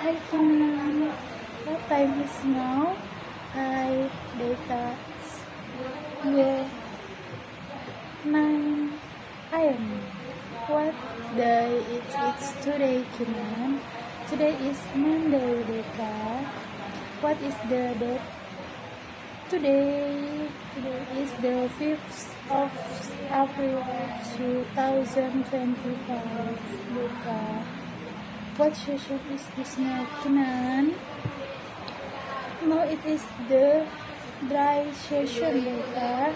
Hi, Kinan. What time is now? Hi, Data. Yeah. 9 a.m. What day it's today, Kinan? Today is Monday, Data. What is the date? Today is the 5th of April 2025, Data. What session is this now, Kinan? No, it is the dry session, Data.